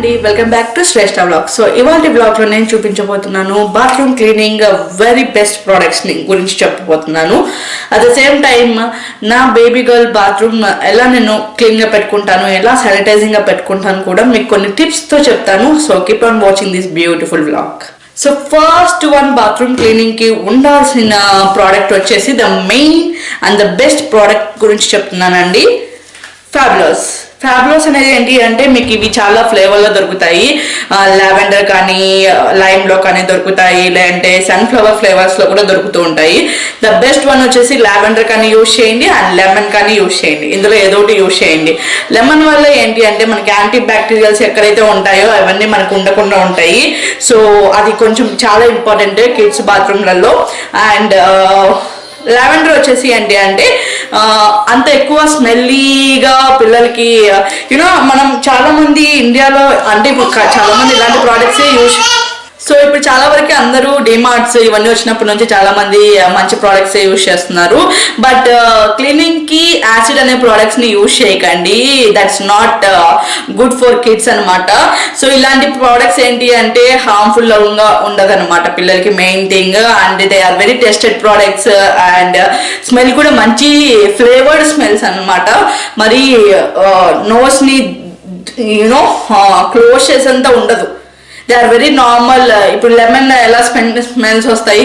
అండి, welcome back to Shreshta vlog. So ఇవాళ vlog లో నేను చూపించబోతున్నాను bathroom cleaning very best products గురించి చెప్పబోతున్నాను. అట్ ద సేమ్ టైమ్ నా బేబీ గర్ల్ బాత్రూమ్ ఎలా నేను క్లీన్ గా పెట్టుకుంటాను, ఎలా శానిటైజింగ్ గా పెట్టుకుంటాను కూడా మీకు కొన్ని టిప్స్ తో చెప్తాను. So keep on watching this beautiful vlog. So first one, bathroom cleaning కి ఉండాల్సిన ప్రోడక్ట్ వచ్చేసి the main and the best product గురించి చెప్తున్నానండి, ఫ్యాబులోస్. ఫ్యాబులోస్ అనేది ఏంటి అంటే మీకు ఇవి చాలా ఫ్లేవర్లో దొరుకుతాయి. లావెండర్ కానీ లైమ్లో కానీ దొరుకుతాయి, లేదంటే సన్ఫ్లవర్ ఫ్లేవర్స్లో కూడా దొరుకుతూ ఉంటాయి. ద బెస్ట్ వన్ వచ్చేసి లావెండర్ కానీ యూజ్ చేయండి అండ్ లెమన్ కానీ యూజ్ చేయండి. ఇందులో ఏదో ఒకటి యూజ్ చేయండి. లెమన్ వల్ల ఏంటి అంటే మనకి యాంటీ బ్యాక్టీరియల్స్ ఎక్కడైతే ఉంటాయో అవన్నీ మనకు ఉండకుండా ఉంటాయి. సో అది కొంచెం చాలా ఇంపార్టెంట్ కిడ్స్ బాత్రూమ్లలో. అండ్ లావెండర్ వచ్చేసి ఏంటి అంటే అంత ఎక్కువ స్మెల్లీగా పిల్లలకి మనం చాలా మంది ఇండియాలో అంటే చాలా మంది ఇలాంటి ప్రోడక్ట్స్ యూజ్. సో ఇప్పుడు చాలా వరకు అందరూ డిమార్ట్స్ ఇవన్నీ వచ్చినప్పటి నుంచి చాలా మంది మంచి ప్రోడక్ట్స్ యూజ్ చేస్తున్నారు. బట్ క్లీనింగ్ కి యాసిడ్ అనే ప్రోడక్ట్స్ ని యూజ్ చేయకండి. That's not good for kids అనమాట. సో ఇలాంటి ప్రోడక్ట్స్ ఏంటి అంటే హార్మ్ఫుల్ గా ఉండదు అనమాట పిల్లలకి, main thing. And they are very tested products and smell కూడా మంచి ఫ్లేవర్డ్ స్మెల్స్ అనమాట. మరి నోస్ ని క్లోజ్ చేసేంత ఉండదు. They are very normal. ఇప్పుడు లెమన్ ఎలా స్మెల్స్ వస్తాయి,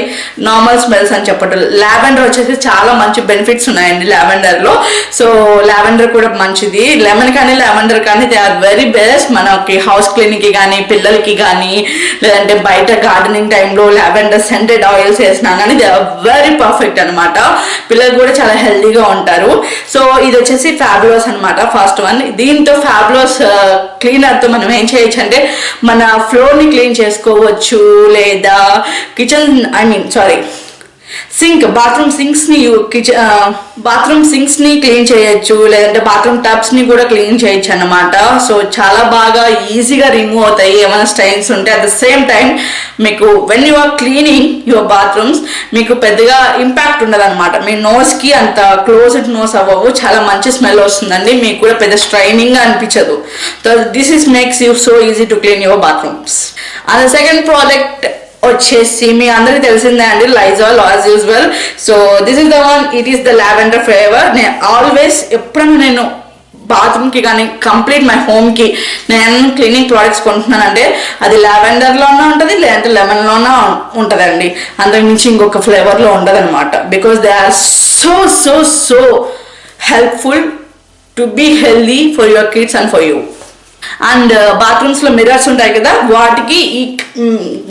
నార్మల్ స్మెల్స్ అని చెప్పటం. లావెండర్ వచ్చేసి చాలా మంచి బెనిఫిట్స్ ఉన్నాయండి లావెండర్లో. సో లావెండర్ కూడా మంచిది. లెమన్ కానీ లావెండర్ కానీ దే ఆర్ వెరీ బెస్ట్ మనకి హౌస్ క్లీనింగ్కి కానీ పిల్లలకి కానీ, లేదంటే బయట గార్డెనింగ్ టైంలో లావెండర్ సెంటెడ్ ఆయిల్స్ వేసినా కానీ దే ఆర్ వెరీ పర్ఫెక్ట్ అనమాట. పిల్లలు కూడా చాలా హెల్తీగా ఉంటారు. సో ఇది వచ్చేసి ఫ్యాబులోస్ అనమాట, ఫస్ట్ వన్. దీంతో ఫ్యాబులోస్ క్లీనర్తో మనం ఏం చేయొచ్చు అంటే మన ఫ్లోర్ని క్లీన్ చేసుకోవచ్చు, లేదా బాత్రూమ్ సింక్స్ ని క్లీన్ చేయొచ్చు, లేదంటే బాత్రూమ్ టబ్స్ ని కూడా క్లీన్ చేయొచ్చు అన్నమాట. సో చాలా బాగా ఈజీగా రిమూవ్ అవుతాయి ఏమైనా స్టైన్స్ ఉంటే. అట్ ద సేమ్ టైం మీకు when you are cleaning your bathrooms మీకు పెద్దగా ఇంపాక్ట్ ఉండదు అనమాట. మీ నోస్ కి అంత క్లోజ్డ్ నోస్ అవ్వవు, చాలా మంచి స్మెల్ వస్తుందండి. మీకు కూడా పెద్ద స్ట్రైనింగ్ గా అనిపించదు. So this is makes you so easy to clean your bathrooms. And second product వచ్చేసి మీ అందరికి తెలిసిందే అండి, Lysol as usual. So this is the one, it is the lavender flavour. నేను ఆల్వేస్ ఎప్పుడైనా నేను బాత్రూమ్కి కానీ కంప్లీట్ మై హోమ్కి నేను క్లీనింగ్ ప్రోడక్ట్స్ కొంటున్నానంటే అది లావెండర్లోనే ఉంటుంది, లేదంటే లెమన్లోనే ఉంటుందండి. అంతకుమించి ఇంకొక ఫ్లేవర్లో ఉండదు అనమాట. Because they are so so so helpful to be healthy for your kids and for you. And bathrooms లో మిర్రర్స్ ఉంటాయి కదా, వాటికి ఈ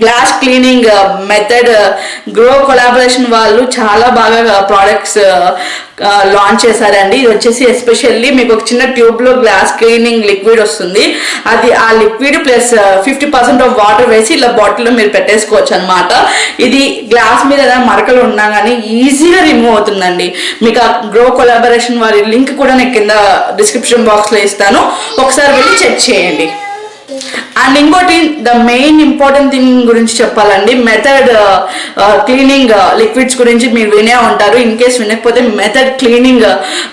glass cleaning method Grove collaboration వాళ్ళు చాలా బాగా ప్రోడక్ట్స్ లాంచ్ చేశారండి. ఇది వచ్చేసి ఎస్పెషల్లీ మీకు ఒక చిన్న ట్యూబ్ లో గ్లాస్ క్లీనింగ్ లిక్విడ్ వస్తుంది. అది ఆ లిక్విడ్ ప్లస్ 50% ఆఫ్ వాటర్ వేసి ఇలా బాటిల్లో మీరు పెట్టేసుకోవచ్చు అనమాట. ఇది గ్లాస్ మీద ఏదైనా మరకలు ఉన్నా కానీ ఈజీగా రిమూవ్ అవుతుందండి. మీకు ఆ గ్రో కొలాబరేషన్ వారి లింక్ కూడా నేను కింద డిస్క్రిప్షన్ బాక్స్ లో ఇస్తాను, ఒకసారి వెళ్ళి చెక్ చేయండి. అండ్ ఇంకోటి ద మెయిన్ ఇంపార్టెంట్ థింగ్ గురించి చెప్పాలండి, మెథడ్ క్లీనింగ్ లిక్విడ్స్ గురించి మీరు వినే ఉంటారు. ఇన్ కేస్ వినకపోతే మెథడ్ క్లీనింగ్,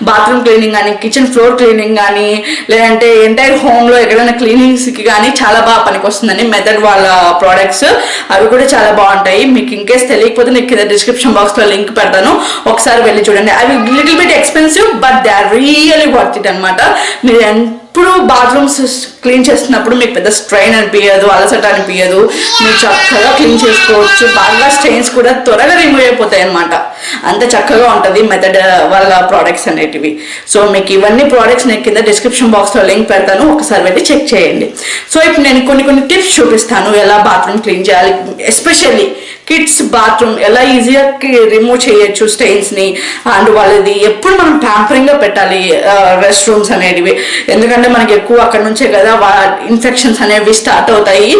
బాత్రూమ్ క్లీనింగ్ కానీ, కిచెన్ ఫ్లోర్ క్లీనింగ్ కానీ, లేదంటే ఎంటైర్ హోమ్లో ఎక్కడైనా క్లీనింగ్స్కి కానీ చాలా బాగా పనికి వస్తుందండి మెథడ్ వాళ్ళ ప్రోడక్ట్స్. అవి కూడా చాలా బాగుంటాయి. మీకు ఇన్ కేస్ తెలియకపోతే నేను కింద డిస్క్రిప్షన్ బాక్స్లో లింక్ పెడతాను, ఒకసారి వెళ్ళి చూడండి. అవి little bit expensive but they are really worth it అనమాట. మీరు ఇప్పుడు బాత్రూమ్స్ క్లీన్ చేస్తున్నప్పుడు మీకు పెద్ద స్ట్రెయిన్ అనిపించదు, అలసట అనిపించదు. మీరు చక్కగా క్లీన్ చేసుకోవచ్చు. బాగా స్ట్రెయిన్స్ కూడా త్వరగా రిమూవ్ అయిపోతాయి అనమాట. అంత చక్కగా ఉంటుంది మెథడ్ వాళ్ళ ప్రోడక్ట్స్ అనేటివి. సో మీకు ఇవన్నీ ప్రోడక్ట్స్ నేను కింద డిస్క్రిప్షన్ బాక్స్లో లింక్ పెడతాను, ఒకసారి వెళ్ళి చెక్ చేయండి. సో ఇప్పుడు నేను కొన్ని టిప్స్ చూపిస్తాను ఎలా బాత్రూమ్ క్లీన్ చేయాలి, ఎస్పెషల్లీ కిడ్స్ బాత్రూమ్ ఎలా ఈజీగా రిమూవ్ చేయొచ్చు స్టెయిన్స్ ని. అండ్ వాళ్ళది ఎప్పుడు మనం ప్యాంపరింగ్ గా పెట్టాలి రెస్ట్ రూమ్స్ అనేటివి, ఎందుకంటే మనకి ఎక్కువ అక్కడ నుంచే కదా ఇన్ఫెక్షన్స్ అనేవి స్టార్ట్ అవుతాయి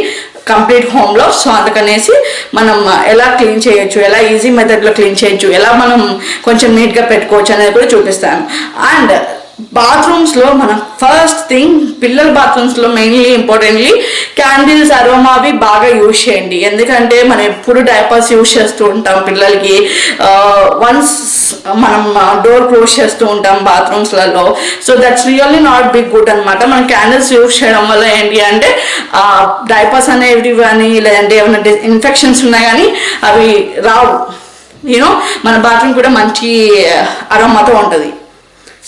కంప్లీట్ హోమ్లో. సో అందుకనేసి మనం ఎలా క్లీన్ చేయొచ్చు, ఎలా ఈజీ మెథడ్లో క్లీన్ చేయొచ్చు, ఎలా మనం కొంచెం నీట్గా పెట్టుకోవచ్చు అనేది కూడా చూపిస్తాను. అండ్ బాత్రూమ్స్లో మనం ఫస్ట్ థింగ్ పిల్లల బాత్రూమ్స్లో మెయిన్లీ ఇంపార్టెంట్లీ క్యాండిల్స్ అరోమావి బాగా యూజ్ చేయండి. ఎందుకంటే మనం ఎప్పుడు డైపర్స్ యూజ్ చేస్తూ ఉంటాం పిల్లలకి. వన్స్ మనం డోర్ క్లోజ్ చేస్తూ ఉంటాం బాత్రూమ్స్లలో. So that's really not big good అనమాట. మనం క్యాండిల్స్ యూజ్ చేయడం వల్ల ఏంటి అంటే డైపర్స్ అనేవి కానీ లేదంటే ఏమైనా ఇన్ఫెక్షన్స్ ఉన్నాయి కానీ అవి రావు. యూనో మన బాత్రూమ్ కూడా మంచి అరోమాతో ఉంటుంది.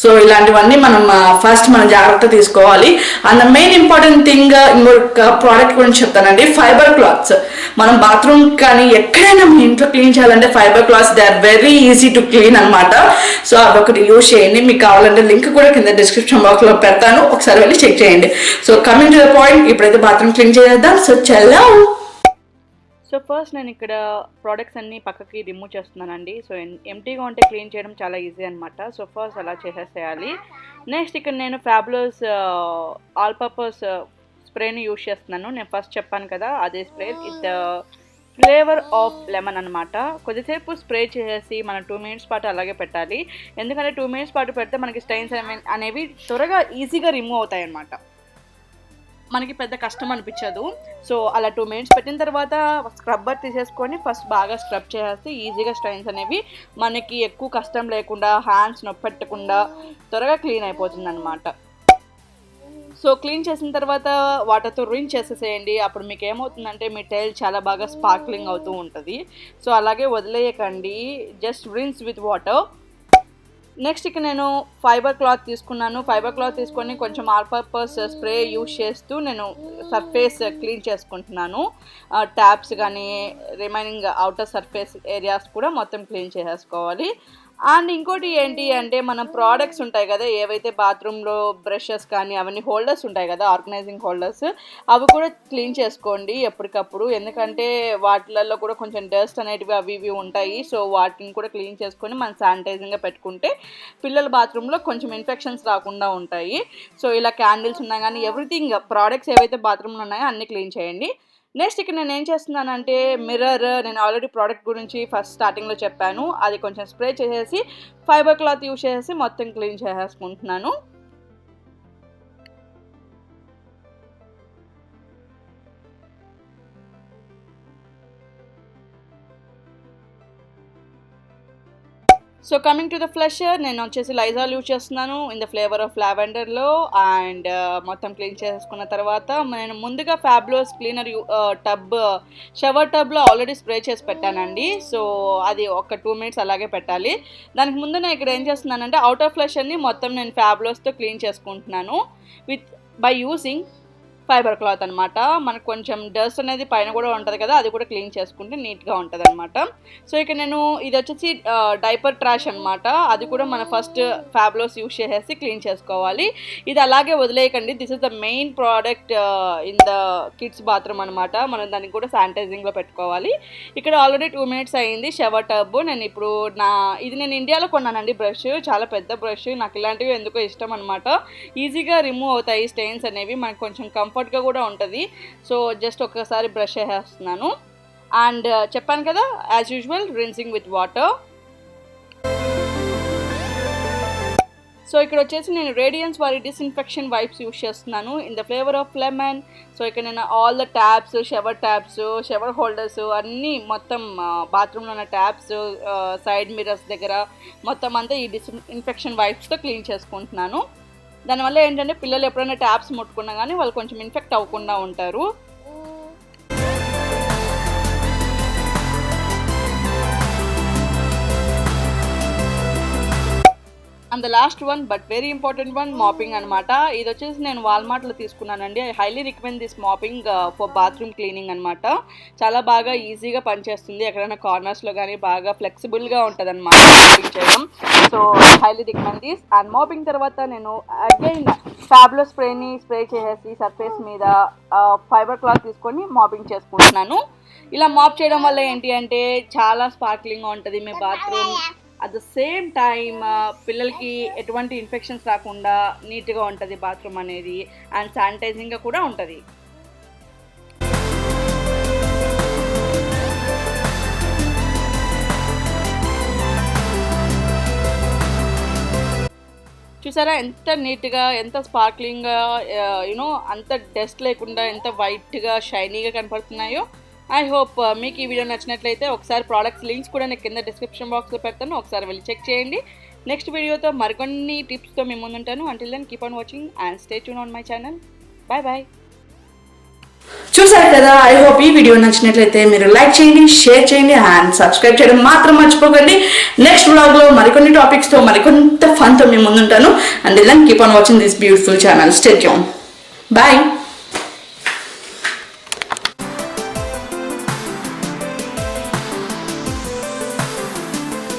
సో ఇలాంటివన్నీ మనం ఫస్ట్ మనం జాగ్రత్త తీసుకోవాలి. And the main important thing ఇంకొక ప్రోడక్ట్ గురించి చెప్తానండి, ఫైబర్ క్లాత్స్. మనం బాత్రూమ్ కానీ ఎక్కడైనా మీ ఇంట్లో క్లీన్ చేయాలంటే fibre cloths they are very easy to clean అనమాట. సో అదొకటి యూజ్ చేయండి. మీకు కావాలంటే లింక్ కూడా కింద డిస్క్రిప్షన్ బాక్స్లో పెడతాను, ఒకసారి వెళ్ళి చెక్ చేయండి. So coming to the point, ఇప్పుడైతే బాత్రూమ్ క్లీన్ చేద్దాం. సో చలో. సో ఫస్ట్ నేను ఇక్కడ ప్రోడక్ట్స్ అన్నీ పక్కకి రిమూవ్ చేస్తున్నానండి. సో ఎంటీగా ఉంటే క్లీన్ చేయడం చాలా ఈజీ అనమాట. సో ఫస్ట్ అలా చేసేసేయాలి. నెక్స్ట్ ఇక్కడ నేను ఫ్యాబులోస్ ఆల్ పర్పస్ స్ప్రేని యూజ్ చేస్తున్నాను. నేను ఫస్ట్ చెప్పాను కదా అదే spray, with flavour of lemon అనమాట. కొద్దిసేపు స్ప్రే చేసేసి మనం 2 minutes పాటు అలాగే పెట్టాలి. ఎందుకంటే 2 minutes పాటు పెడితే మనకి స్టైన్స్ అనేవి త్వరగా ఈజీగా రిమూవ్ అవుతాయి అన్నమాట. మనకి పెద్ద కష్టం అనిపించదు. సో అలా 2 minutes పెట్టిన తర్వాత స్క్రబ్బర్ తీసేసుకొని ఫస్ట్ బాగా స్క్రబ్ చేసేస్తే ఈజీగా స్టైన్స్ అనేవి మనకి ఎక్కువ కష్టం లేకుండా, హ్యాండ్స్ నొప్పి పెట్టకుండా త్వరగా క్లీన్ అయిపోతుంది అనమాట. సో క్లీన్ చేసిన తర్వాత వాటర్తో రిన్స్ చేసేసేయండి. అప్పుడు మీకు ఏమవుతుందంటే మీ టైల్ చాలా బాగా స్పార్క్లింగ్ అవుతూ ఉంటుంది. సో అలాగే వదిలేయకండి, just rinse with water. Next ఇక్కడ నేను ఫైబర్ క్లాత్ తీసుకున్నాను. ఫైబర్ క్లాత్ తీసుకొని కొంచెం ఆల్ పర్పస్ స్ప్రే యూజ్ చేస్తూ నేను సర్ఫేస్ క్లీన్ చేసుకుంటున్నాను. ట్యాప్స్ కానీ రిమైనింగ్ అవుటర్ సర్ఫేస్ ఏరియాస్ కూడా మొత్తం క్లీన్ చేసేసుకోవాలి. అండ్ ఇంకోటి ఏంటి అంటే మన ప్రోడక్ట్స్ ఉంటాయి కదా, ఏవైతే బాత్రూంలో బ్రషెస్ కానీ అవన్నీ హోల్డర్స్ ఉంటాయి కదా, ఆర్గనైజింగ్ హోల్డర్స్, అవి కూడా క్లీన్ చేసుకోండి ఎప్పటికప్పుడు. ఎందుకంటే వాటిలలో కూడా కొంచెం డస్ట్ అనేటివి అవి ఇవి ఉంటాయి. సో వాటిని కూడా క్లీన్ చేసుకొని మనం శానిటైజింగ్గా పెట్టుకుంటే పిల్లల బాత్రూంలో కొంచెం ఇన్ఫెక్షన్స్ రాకుండా ఉంటాయి. సో ఇలా క్యాండిల్స్ ఉన్నాయి కానీ ఎవ్రీథింగ్ ప్రోడక్ట్స్ ఏవైతే బాత్రూంలో ఉన్నాయో అన్నీ క్లీన్ చేయండి. నెక్స్ట్ ఇక్కడ నేను ఏం చేస్తున్నానంటే మిర్రర్, నేను ఆల్రెడీ ప్రోడక్ట్ గురించి ఫస్ట్ స్టార్టింగ్లో చెప్పాను, అది కొంచెం స్ప్రే చేసేసి ఫైబర్ క్లాత్ యూజ్ చేసి మొత్తం క్లీన్ చేసేసుకుంటున్నాను. So coming to the flusher, నేను వచ్చేసి లైజాల్ యూజ్ చేస్తున్నాను ఇన్ ద ఫ్లేవర్ ఆఫ్ లావెండర్లో. అండ్ మొత్తం క్లీన్ చేసుకున్న తర్వాత నేను ముందుగా ఫ్యాబులోస్ క్లీనర్ షవర్ టబ్లో ఆల్రెడీ స్ప్రే చేసి పెట్టానండి. సో అది ఒక 2 minutes అలాగే పెట్టాలి. దానికి ముందు నేను ఇక్కడ ఏం చేస్తున్నానంటే అవుటర్ ఫ్లషర్ని మొత్తం నేను ఫ్యాబులోస్తో క్లీన్ చేసుకుంటున్నాను బై యూజింగ్ ఫైబర్ క్లాత్ అనమాట. మనకు కొంచెం డస్ట్ అనేది పైన కూడా ఉంటుంది కదా, అది కూడా క్లీన్ చేసుకుంటే నీట్గా ఉంటుంది అనమాట. సో ఇక నేను ఇది వచ్చేసి డైపర్ ట్రాష్ అనమాట, అది కూడా మన ఫస్ట్ ఫ్యాబులోస్ యూజ్ చేసేసి క్లీన్ చేసుకోవాలి. ఇది అలాగే వదిలేయకండి. This is the main product in the kids bathroom అనమాట. మనం దానికి కూడా శానిటైజింగ్లో పెట్టుకోవాలి. ఇక్కడ ఆల్రెడీ 2 minutes అయ్యింది షవర్ టబ్. నేను ఇప్పుడు ఇది నేను ఇండియాలో కొన్నానండి బ్రష్, చాలా పెద్ద బ్రష్. నాకు ఇలాంటివి ఎందుకో ఇష్టం అనమాట. ఈజీగా రిమూవ్ అవుతాయి స్టెయిన్స్ అనేవి, మనకు కొంచెం కంఫర్ట్గా కూడా ఉంటుంది. సో జస్ట్ ఒక్కసారి బ్రష్ చేసేస్తున్నాను. అండ్ చెప్పాను కదా as usual rinsing with water. So ఇక్కడ వచ్చేసి నేను రేడియన్స్ వారి డిస్ఇన్ఫెక్షన్ వైప్స్ యూజ్ చేస్తున్నాను in the flavour of lemon. So ఇక్కడ నేను all the taps, shower holders అన్నీ మొత్తం బాత్రూంలో ఉన్న ట్యాప్స్, సైడ్ మిర్రర్స్ దగ్గర మొత్తం అంతా ఈ డిస్ఇన్ఫెక్షన్ వైప్స్తో క్లీన్ చేసుకుంటున్నాను. దానివల్ల ఏంటంటే పిల్లలు ఎప్పుడైనా ట్యాప్స్ ముట్టుకున్నా కానీ వాళ్ళు కొంచెం ఇన్ఫెక్ట్ అవ్వకుండా ఉంటారు. And the last one but very important one, mopping అనమాట. ఇది వచ్చేసి నేను వాల్మార్ట్లో తీసుకున్నానండి. I highly recommend this mopping for bathroom cleaning అనమాట. చాలా బాగా ఈజీగా పనిచేస్తుంది. ఎక్కడైనా కార్నర్స్లో కానీ బాగా ఫ్లెక్సిబుల్గా ఉంటుంది అనమాట మాపింగ్ చేయడం. So highly recommend this. And mopping తర్వాత నేను అగైన్ ఫ్యాబులోస్ స్ప్రేని స్ప్రే చేసేసి సర్ఫేస్ మీద ఫైబర్ క్లాత్ తీసుకొని మాపింగ్ చేసుకుంటున్నాను. ఇలా మాప్ చేయడం వల్ల ఏంటి అంటే చాలా స్పార్క్లింగ్గా ఉంటుంది మీ bathroom. At the same time పిల్లలకి ఎటువంటి ఇన్ఫెక్షన్స్ రాకుండా నీట్గా ఉంటుంది బాత్రూమ్ అనేది. అండ్ శానిటైజింగ్గా కూడా ఉంటుంది. చూసారా ఎంత నీట్గా, ఎంత స్పార్క్లింగ్గా, యూనో అంత డస్ట్ లేకుండా ఎంత వైట్గా షైనీగా కనపడుతున్నాయో. ఐ హోప్ మీకు ఈ వీడియో నచ్చినట్లయితే ఒకసారి ప్రోడక్ట్స్ లింక్స్ కూడా నేను కింద డిస్క్రిప్షన్ బాక్స్లో పెడతాను, ఒకసారి వెళ్ళి చెక్ చేయండి. నెక్స్ట్ వీడియోతో మరికొన్ని టిప్స్తో మీ ముందుంటాను. Until then keep on watching and stay tune on my channel. Bye bye. చూసారు కదా, ఐ హోప్ ఈ వీడియో నచ్చినట్లయితే మీరు లైక్ చేయండి, షేర్ చేయండి అండ్ సబ్స్క్రైబ్ చేయడం మాత్రం మర్చిపోకండి. నెక్స్ట్ వ్లాగ్లో మరికొన్ని టాపిక్స్తో మరికొంత ఫన్తో మేము ముందుంటాను. And then keep on watching this beautiful channel. Stay tune. Bye.